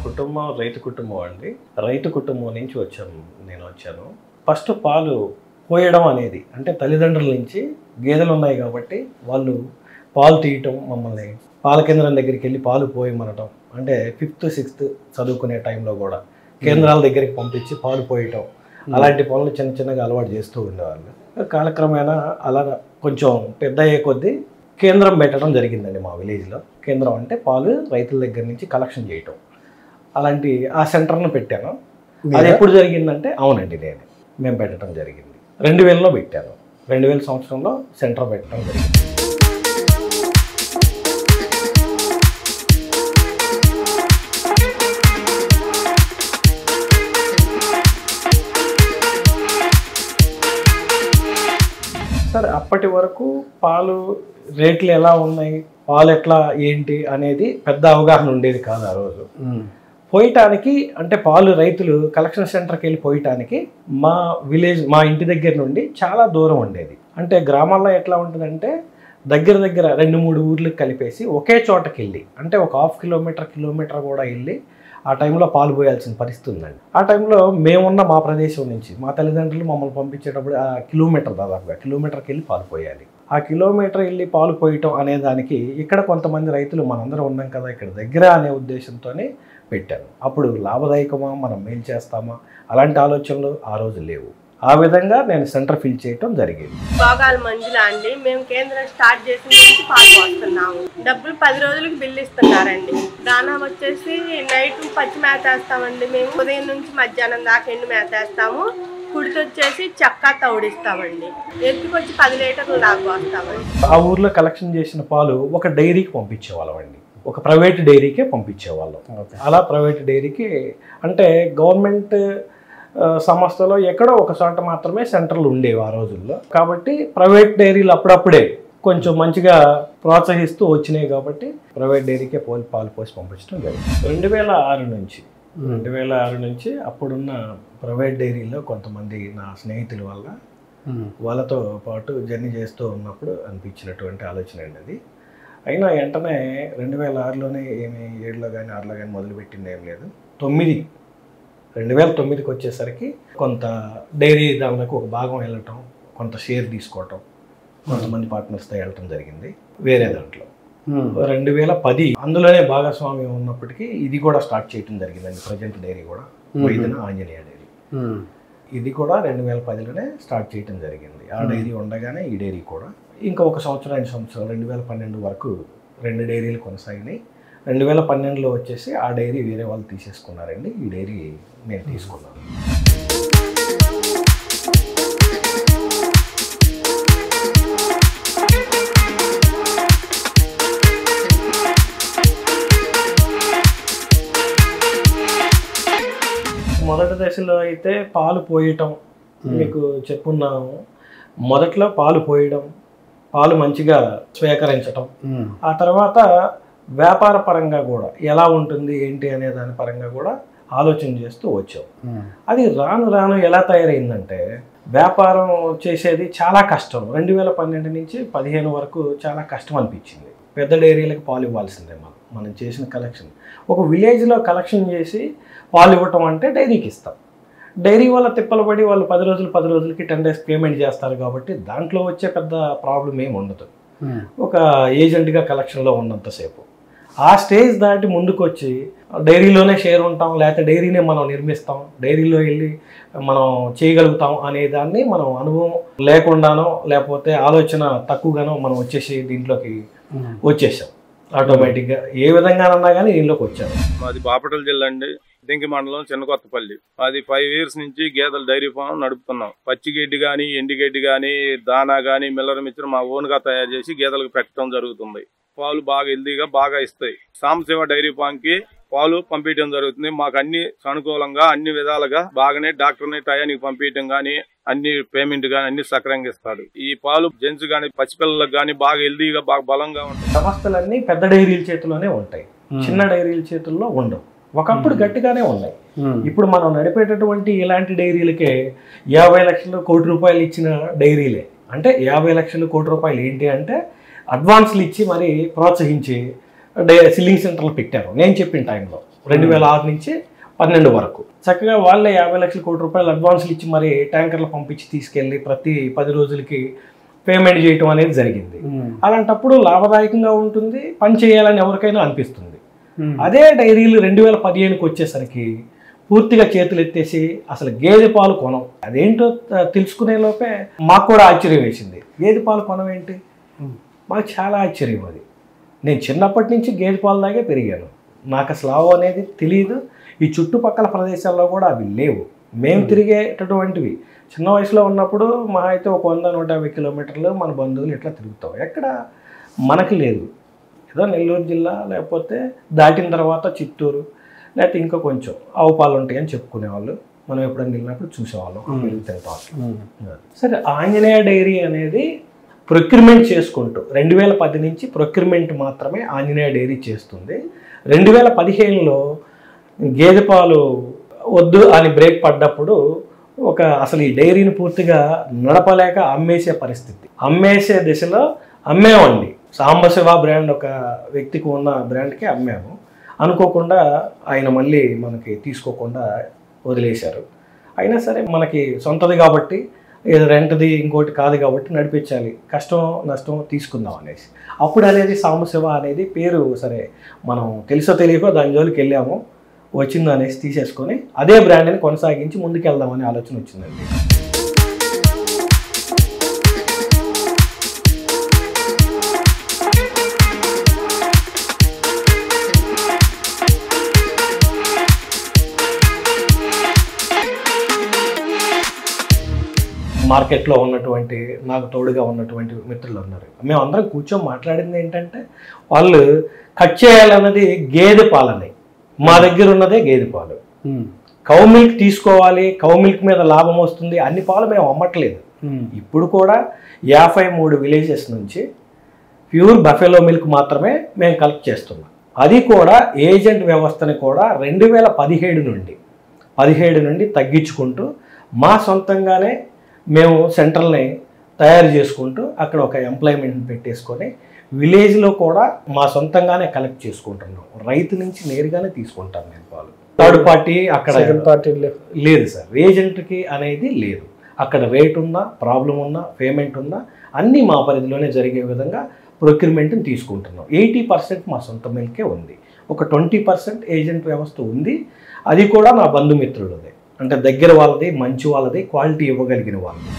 కుటుంబం రైతు కుటుంబం అండి. రైతు కుటుంబం నుంచి నేను వచ్చాను. ఫస్ట్ పాలు పోయడం అనేది అంటే తల్లిదండ్రుల నుంచి గేదెలు ఉన్నాయి కాబట్టి వాళ్ళు పాలు తీయటం, మమ్మల్ని పాల కేంద్రం దగ్గరికి వెళ్ళి పాలు పోయమనటం, అంటే 5th 6th చదువుకునే టైంలో కూడా కేంద్రాల దగ్గరికి పంపించి పాలు పోయటం, అలాంటి పనులు చిన్నగా అలవాటు చేస్తూ ఉండేవాళ్ళు. కాలక్రమేణా అలా కొంచెం పెద్ద అయ్యే కొద్దీ కేంద్రం పెట్టడం జరిగిందండి మా విలేజ్లో. కేంద్రం అంటే పాలు రైతుల దగ్గర నుంచి కలెక్షన్ చేయటం, అలాంటి ఆ సెంటర్ను పెట్టాను. అది ఎప్పుడు జరిగిందంటే అవునండి మేము పెట్టడం జరిగింది. 2000లో పెట్టాను. 2000 సంవత్సరంలో సెంటర్ పెట్టడం జరిగింది. సార్ అప్పటి వరకు పాలు రేట్లు ఎలా ఉన్నాయి, పాలు ఎట్లా ఏంటి అనేది పెద్ద అవగాహన ఉండేది కాదు ఆ రోజు. పోయటానికి అంటే పాలు రైతులు కలెక్షన్ సెంటర్కి వెళ్ళి పోయటానికి మా ఇంటి దగ్గర నుండి చాలా దూరం ఉండేది. అంటే గ్రామాల్లో ఎట్లా ఉంటుందంటే దగ్గర 2-3 ఊర్లకు కలిపేసి ఒకే చోటకి వెళ్ళి, అంటే ఒక 1/2 కిలోమీటర్ కూడా వెళ్ళి ఆ టైంలో పాలు పోయాల్సిన పరిస్థితి ఉందండి. ఆ టైంలో మేమున్న మా ప్రదేశం నుంచి మా తల్లిదండ్రులు మమ్మల్ని పంపించేటప్పుడు ఆ దాదాపుగా కిలోమీటర్కి వెళ్ళి పాలు పోయాలి. ఆ కిలోమీటర్ వెళ్ళి పాలు పోయటం అనే దానికి ఇక్కడ కొంతమంది రైతులు మనందరం ఉన్నాం కదా ఇక్కడ దగ్గర అనే ఉద్దేశంతోనే పెట్టాను. అప్పుడు లాభదాయకమా, మనం మేలు చేస్తామా అలాంటి ఆలోచనలు ఆ రోజు లేవు. ఆ విధంగా నేను సెంటర్ ఫిల్ చేయటం జరిగింది. భోగాల మంజుల అండి. మేము కేంద్రం స్టార్ట్ చేసిన నుంచి పాలు పోస్తున్నాము. డబ్బులు 10 రోజులకి బిల్లు ఇస్తున్నారండి. దానా వచ్చేసి నైట్ పచ్చి మేత వేస్తామండి. మేము ఉదయం నుంచి మధ్యాహ్నం దాకా ఎండు మేత వేస్తాము. కుడికి వచ్చేసి చక్కా తౌడిస్తామండి. ఎత్తుకొచ్చి 10 లీటర్లు దాకా వస్తామండి. ఆ ఊర్లో కలెక్షన్ చేసిన పాలు ఒక డైరీకి పంపించేవాళ్ళం అండి. ఒక ప్రైవేట్ డైరీకే పంపించేవాళ్ళం. అలా ప్రైవేట్ డైరీకి అంటే గవర్నమెంట్ సంస్థలో ఎక్కడో ఒక చోట మాత్రమే సెంటర్లు ఉండేవి ఆ రోజుల్లో. కాబట్టి ప్రైవేట్ డైరీలు అప్పుడప్పుడే కొంచెం మంచిగా ప్రోత్సహిస్తూ వచ్చినాయి కాబట్టి ప్రైవేట్ డైరీకే పాలు పోసి పంపించడం జరిగింది. 2006 నుంచి అప్పుడున్న ప్రైవేట్ డైరీలో కొంతమంది నా స్నేహితుల వల్ల వాళ్ళతో పాటు జర్నీ చేస్తూ ఉన్నప్పుడు అనిపించినటువంటి ఆలోచన అండి అది. అయినా వెంటనే 2006లోనే ఏమి 7లో కానీ 6లో కానీ మొదలుపెట్టింది ఏం లేదు. 2009కి వచ్చేసరికి కొంత డైరీ దానికి ఒక భాగం వెళ్ళటం, కొంత షేర్ తీసుకోవటం, కొంతమంది పార్ట్నర్స్తో వెళ్ళటం జరిగింది వేరే దాంట్లో. 2010 అందులోనే భాగస్వామ్యం ఉన్నప్పటికీ ఇది కూడా స్టార్ట్ చేయటం జరిగిందండి. ప్రజెంట్ డైరీ కూడా వైద్యన ఆంజనేయ డైరీ, ఇది కూడా 2010లోనే స్టార్ట్ చేయటం జరిగింది. ఆ డైరీ ఉండగానే ఈ డైరీ కూడా ఇంకా 1 సంవత్సరం 2 సంవత్సరాలు 2012 వరకు 2 డైరీలు కొనసాగినాయి. 2012లో వచ్చేసి ఆ డైరీ వేరే వాళ్ళు తీసేసుకున్నారండి. ఈ డైరీ నేను తీసుకున్నాను. మొదటి దశలో అయితే పాలు పోయటం మీకు చెప్పున్నాము. మొదట్లో పాలు పోయడం, పాలు మంచిగా స్వీకరించటం, ఆ తర్వాత వ్యాపార పరంగా కూడా ఎలా ఉంటుంది ఏంటి అనే దాని పరంగా కూడా ఆలోచన చేస్తూ వచ్చాం. అది రాను ఎలా తయారైందంటే వ్యాపారం చేసేది చాలా కష్టం. 2012 నుంచి 2015 వరకు చాలా కష్టం అనిపించింది. పెద్ద డైరీలకు పాలు ఇవ్వాల్సిందే మనం చేసిన కలెక్షన్. ఒక విలేజ్లో కలెక్షన్ చేసి పాలు ఇవ్వటం అంటే డైరీకి ఇస్తాం. డైరీ వాళ్ళ తిప్పలు పడి వాళ్ళు 10 రోజులకి 10 days పేమెంట్ చేస్తారు కాబట్టి దాంట్లో వచ్చే పెద్ద ప్రాబ్లం ఏమి ఉండదు ఒక ఏజెంట్గా కలెక్షన్లో ఉన్నంతసేపు. ఆ స్టేజ్ దాటి ముందుకు వచ్చి డైరీలోనే షేర్ ఉంటాం, లేకపోతే డైరీనే మనం నిర్మిస్తాం, డైరీలో వెళ్ళి మనం చేయగలుగుతాం అనే దాన్ని మనం అనుభవం లేకుండానో లేకపోతే ఆలోచన తక్కువగానో మనం వచ్చేసి దీంట్లోకి వచ్చేసాం ఆటోమేటిక్గా. ఏ విధంగానన్నా కానీ దీంట్లోకి వచ్చాము. మాది బాపట్ల జిల్లా అండి, దింకి మండలం చిన్నకొత్తపల్లి. అది 5 years నుంచి గేదెల డైరీ ఫామ్ నడుపుతున్నాం. పచ్చి గడ్డి కానీ ఎండి గడ్డి కానీ దానా కానీ మిల్లర్ మిక్చర్ మా ఓన్గా తయారు చేసి గేదెలకు పెట్టడం జరుగుతుంది. పాలు బాగా హెల్దీగా బాగా ఇస్తాయి. సాంబశివ డైరీ ఫామ్ కి పాలు పంపించడం జరుగుతుంది. మాకు అన్ని అనుకూలంగా అన్ని విధాలుగా బాగానే డాక్టర్ని టయానికి పంపించడం కానీ అన్ని పేమెంట్ కానీ అన్ని సక్రంగా ఇస్తాడు. ఈ పాలు జెంట్స్ కానీ పసిపిల్లలకు కానీ బాగా హెల్దీగా బాగా బలంగా ఉంటాయి. సంస్థలన్నీ పెద్ద డైరీల చేతుల్లోనే ఉంటాయి, చిన్న డైరీల చేతుల్లో ఉండవు. ఒకప్పుడు గట్టిగానే ఉన్నాయి. ఇప్పుడు మనం నడిపేటటువంటి ఇలాంటి డైరీలకే 50 లక్షలు కోటి రూపాయలు ఇచ్చిన డైరీలే. అంటే 50 లక్షలు కోటి రూపాయలు ఏంటి అంటే అడ్వాన్స్లు ఇచ్చి మరి ప్రోత్సహించి సిల్లింగ్ సెంటర్లు పెట్టారు నేను చెప్పిన టైంలో. 2006 నుంచి 12 వరకు. చక్కగా వాళ్ళే 50 లక్షల కోటి రూపాయలు అడ్వాన్సులు ఇచ్చి మరి ట్యాంకర్లు పంపించి తీసుకెళ్ళి ప్రతి 10 రోజులకి పేమెంట్ చేయటం అనేది జరిగింది. అలాంటప్పుడు లాభదాయకంగా ఉంటుంది, పని చేయాలని ఎవరికైనా అనిపిస్తుంది. అదే డైరీలు 2015కి వచ్చేసరికి పూర్తిగా చేతులు ఎత్తేసి అసలు గేదె పాలు కొనం, అదేంటో తెలుసుకునే లోపే మాకు కూడా ఆశ్చర్యం వేసింది. గేదె పాలు కొనం ఏంటి, మాకు చాలా ఆశ్చర్యం అది. నేను చిన్నప్పటి నుంచి గేదె పాలు తాగే పెరిగాను, నాకు అసలు ఆవు అనేది తెలియదు. ఈ చుట్టుపక్కల ప్రదేశాల్లో కూడా అవి లేవు. మేము తిరిగేటటువంటివి చిన్న వయసులో ఉన్నప్పుడు మహా అయితే ఒక 100-150 కిలోమీటర్లు మన బంధువులు ఇట్లా తిరుగుతాం, ఎక్కడ మనకు లేదు. ఏదో నెల్లూరు జిల్లా లేకపోతే దాటిన తర్వాత చిత్తూరు లేకపోతే ఇంకా కొంచెం ఆవు పాలు ఉంటాయని చెప్పుకునేవాళ్ళు. మనం ఎప్పుడైనా వెళ్ళినప్పుడు చూసేవాళ్ళం తింటాం. సరే, ఆంజనేయ డైరీ అనేది ప్రొక్యూర్మెంట్ చేసుకుంటూ 2010 నుంచి ప్రొక్యూర్మెంట్ మాత్రమే ఆంజనేయ డైరీ చేస్తుంది. 2015లో గేదె పాలు వద్దు అని బ్రేక్ పడ్డప్పుడు అసలు ఈ డైరీని పూర్తిగా నడపలేక అమ్మేసే పరిస్థితి, అమ్మేసే దిశలో అమ్మేమండి. సాంబశివ బ్రాండ్ ఒక వ్యక్తికి ఉన్న బ్రాండ్కి అమ్మాము. అనుకోకుండా ఆయన మళ్ళీ మనకి తీసుకోకుండా వదిలేశారు. అయినా సరే మనకి సొంతది కాబట్టి, రెంట్ది ఇంకోటి కాదు కాబట్టి నడిపించాలి, కష్టం నష్టం తీసుకుందాం అనేసి అప్పుడు అనేది సాంబశివ అనేది పేరు సరే మనం తెలుసో తెలియకో దాని జోలికి వెళ్ళాము, వచ్చింది అనేసి తీసేసుకొని అదే బ్రాండ్ని కొనసాగించి ముందుకెళ్దామనే ఆలోచన వచ్చిందండి. మార్కెట్లో ఉన్నటువంటి నాకు తోడుగా ఉన్నటువంటి మిత్రులు ఉన్నారు. మేము అందరం కూర్చొని మాట్లాడింది ఏంటంటే వాళ్ళు కట్ చేయాలన్నది గేదె పాలని, మా దగ్గర ఉన్నదే గేదె పాలు. కౌ మిల్క్ తీసుకోవాలి, కౌ మిల్క్ మీద లాభం వస్తుంది, అన్ని పాలు మేము అమ్మట్లేదు. ఇప్పుడు కూడా 53 విలేజెస్ నుంచి ప్యూర్ బఫెలో మిల్క్ మాత్రమే మేము కలెక్ట్ చేస్తున్నాం. అది కూడా ఏజెంట్ వ్యవస్థని కూడా 2017 నుండి తగ్గించుకుంటూ మా సొంతంగానే మేము సెంటర్ని తయారు చేసుకుంటూ అక్కడ ఒక ఎంప్లాయ్మెంట్ పెట్టేసుకొని విలేజ్లో కూడా మా సొంతంగానే కలెక్ట్ చేసుకుంటున్నాం. రైతు నుంచి నేరుగానే తీసుకుంటాం నేను పాలు. థర్డ్ పార్టీ అక్కడ లేదు సార్, ఏజెంట్కి అనేది లేదు. అక్కడ రేట్ ఉన్నా, ప్రాబ్లం ఉన్నా, పేమెంట్ ఉన్నా అన్నీ మా పరిధిలోనే జరిగే విధంగా ప్రొక్యూర్మెంట్ని తీసుకుంటున్నాం. 80% మా సొంత మిల్కే ఉంది, ఒక 20% ఏజెంట్ వ్యవస్థ ఉంది. అది కూడా నా బంధుమిత్రులదే, అంటే దగ్గర వాళ్ళది, మంచి వాళ్ళది, క్వాలిటీ ఇవ్వగలిగిన వాళ్ళది.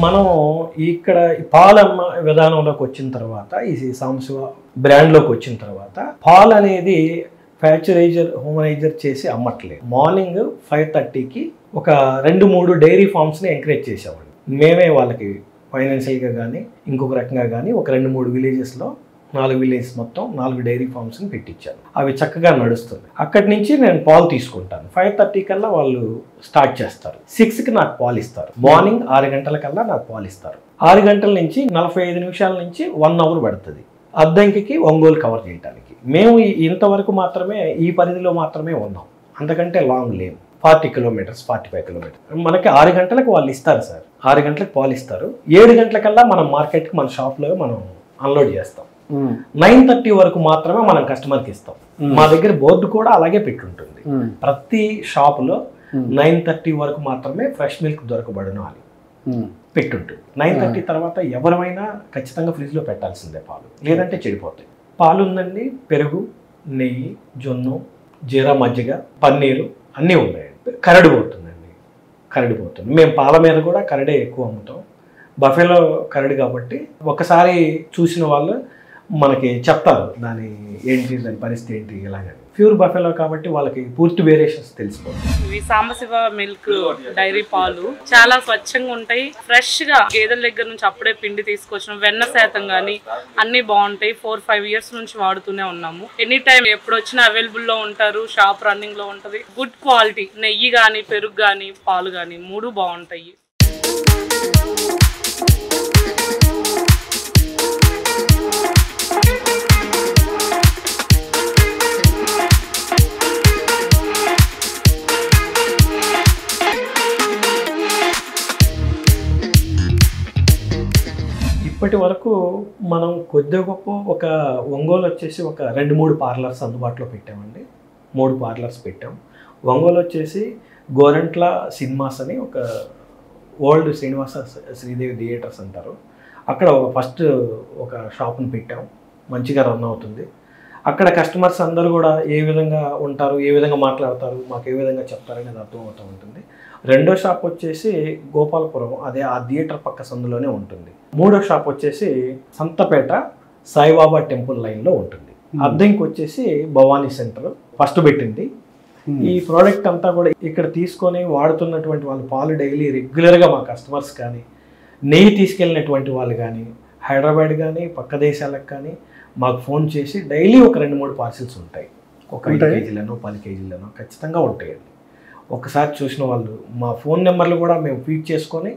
మనం ఇక్కడ పాలమ్మ విధానంలోకి వచ్చిన తర్వాత, ఈ సాంబశివ బ్రాండ్లోకి వచ్చిన తర్వాత పాలు అనేది ఫ్యాక్చరైజర్, హోమరైజర్ చేసి అమ్మట్లేదు. మార్నింగ్ 5:30కి ఒక 2-3 డైరీ ఫార్మ్స్ని ఎంకరేజ్ చేసేవాళ్ళు. మేమే వాళ్ళకి ఫైనాన్షియల్గా కానీ ఇంకొక రకంగా కానీ ఒక 2-3 విలేజెస్లో 4 విలేజెస్ మొత్తం 4 డైరీ ఫార్మ్స్ని పెట్టించాను. అవి చక్కగా నడుస్తుంది. అక్కడి నుంచి నేను పాలు తీసుకుంటాను. 5:30 కల్లా వాళ్ళు స్టార్ట్ చేస్తారు. 6కి నాకు పాలు ఇస్తారు. మార్నింగ్ 6 గంటల కల్లా నాకు పాలు ఇస్తారు. 6 గంటల నుంచి 45 నిమిషాల నుంచి 1 అవర్ పడుతుంది అద్దంకికి ఒంగోలు కవర్ చేయడానికి. మేము ఇంతవరకు మాత్రమే ఈ పరిధిలో మాత్రమే ఉన్నాం, అంతకంటే లాంగ్ లేము. 40 కిలోమీటర్స్, 45 కిలోమీటర్స్. మనకి 6 గంటలకు వాళ్ళు ఇస్తారు సార్, 6 గంటలకు పాలు ఇస్తారు. 7 గంటలకల్లా మనం మార్కెట్కి మన షాప్లో మనం అన్లోడ్ చేస్తాం. 9:30 వరకు మాత్రమే మనం కస్టమర్కి ఇస్తాం. మా దగ్గర బోర్డు కూడా అలాగే పెట్టుంటుంది, ప్రతి షాపులో 9:30 వరకు మాత్రమే ఫ్రెష్ మిల్క్ దొరకబడును అని పెట్టుంటుంది. 9:30 తర్వాత ఎవరైనా ఖచ్చితంగా ఫ్రిడ్జ్లో పెట్టాల్సిందే పాలు, లేదంటే చెడిపోతాయి. పాలు ఉందండి, పెరుగు, నెయ్యి, జొన్ను, జీరా, మజ్జిగ, పన్నీరు అన్నీ ఉన్నాయండి. కరడు పోతుందండి, కరడు పోతుంది. మేము పాల మీద కూడా కరడే ఎక్కువ అమ్ముతాం. బఫెలో కరడు కాబట్టి ఒకసారి చూసిన వాళ్ళు మనకి చెప్తారు దాని ఏంటి, దాని పరిస్థితి ఏంటి, ఇలాగని. ప్యూర్ బఫెలో కాబట్టి వాళ్ళకి పూర్తి వేరియేషన్స్ తెలిసిపోతుంది. ఇవి సాంబశివ మిల్క్ డైరీ పాలు చాలా స్వచ్ఛంగా ఉంటాయి. ఫ్రెష్ గా గేదెల దగ్గర నుంచి అప్పుడే పిండి తీసుకొచ్చిన వెన్న శాతం గానీ అన్ని బాగుంటాయి. 4-5 ఇయర్స్ నుంచి వాడుతూనే ఉన్నాము. ఎనీ టైం ఎప్పుడు వచ్చినా అవైలబుల్ లో ఉంటారు. షాప్ రన్నింగ్ లో ఉంటది. గుడ్ క్వాలిటీ నెయ్యి గానీ, పెరుగు గానీ, పాలు గానీ 3 బాగుంటాయి. ఇప్పటి వరకు మనం కొద్ది గొప్ప ఒక ఒంగోలు వచ్చేసి ఒక 2-3 పార్లర్స్ అందుబాటులో పెట్టామండి. 3 పార్లర్స్ పెట్టాం. ఒంగోలు వచ్చేసి గోరంట్ల సినిమాస్ అని ఒక ఓల్డ్ శ్రీనివాస శ్రీదేవి థియేటర్స్ అంటారు, అక్కడ ఫస్ట్ ఒక షాప్ని పెట్టాం. మంచిగా రన్ అవుతుంది. అక్కడ కస్టమర్స్ అందరూ కూడా ఏ విధంగా ఉంటారు, ఏ విధంగా మాట్లాడతారు, మాకు ఏ విధంగా చెప్తారనేది అర్థమవుతూ ఉంటుంది. రెండో షాప్ వచ్చేసి గోపాలపురం, అదే ఆ థియేటర్ పక్క సందులోనే ఉంటుంది. మూడో షాప్ వచ్చేసి సంతపేట సాయిబాబా టెంపుల్ లైన్లో ఉంటుంది. అద్దెంకి వచ్చేసి భవానీ సెంటర్ ఫస్ట్ పెట్టింది. ఈ ప్రోడక్ట్ అంతా కూడా ఇక్కడ తీసుకొని వాడుతున్నటువంటి వాళ్ళు పాలు డైలీ రెగ్యులర్గా మా కస్టమర్స్ కానీ, నెయ్యి తీసుకెళ్ళినటువంటి వాళ్ళు కానీ, హైదరాబాద్ కానీ పక్క దేశాలకు కానీ మాకు ఫోన్ చేసి డైలీ ఒక 2-3 పార్సిల్స్ ఉంటాయి. ఒక 5 కేజీలను 10 కేజీలను ఖచ్చితంగా ఉంటాయండి. ఒకసారి చూసిన వాళ్ళు మా ఫోన్ నెంబర్లు కూడా మేము ఫీడ్ చేసుకొని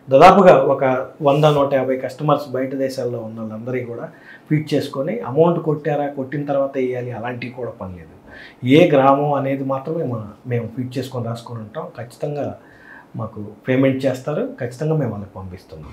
దాదాపుగా ఒక 100-150 కస్టమర్స్ బయట దేశాల్లో ఉన్న వాళ్ళందరికీ కూడా ఫీడ్ చేసుకొని అమౌంట్ కొట్టిన తర్వాత వేయాలి అలాంటివి కూడా పని లేదు. ఏ గ్రామం అనేది మాత్రమే మేము ఫీడ్ చేసుకొని రాసుకొని ఉంటాం. ఖచ్చితంగా మాకు పేమెంట్ చేస్తారు. ఖచ్చితంగా మేము వాళ్ళకి పంపిస్తున్నాం.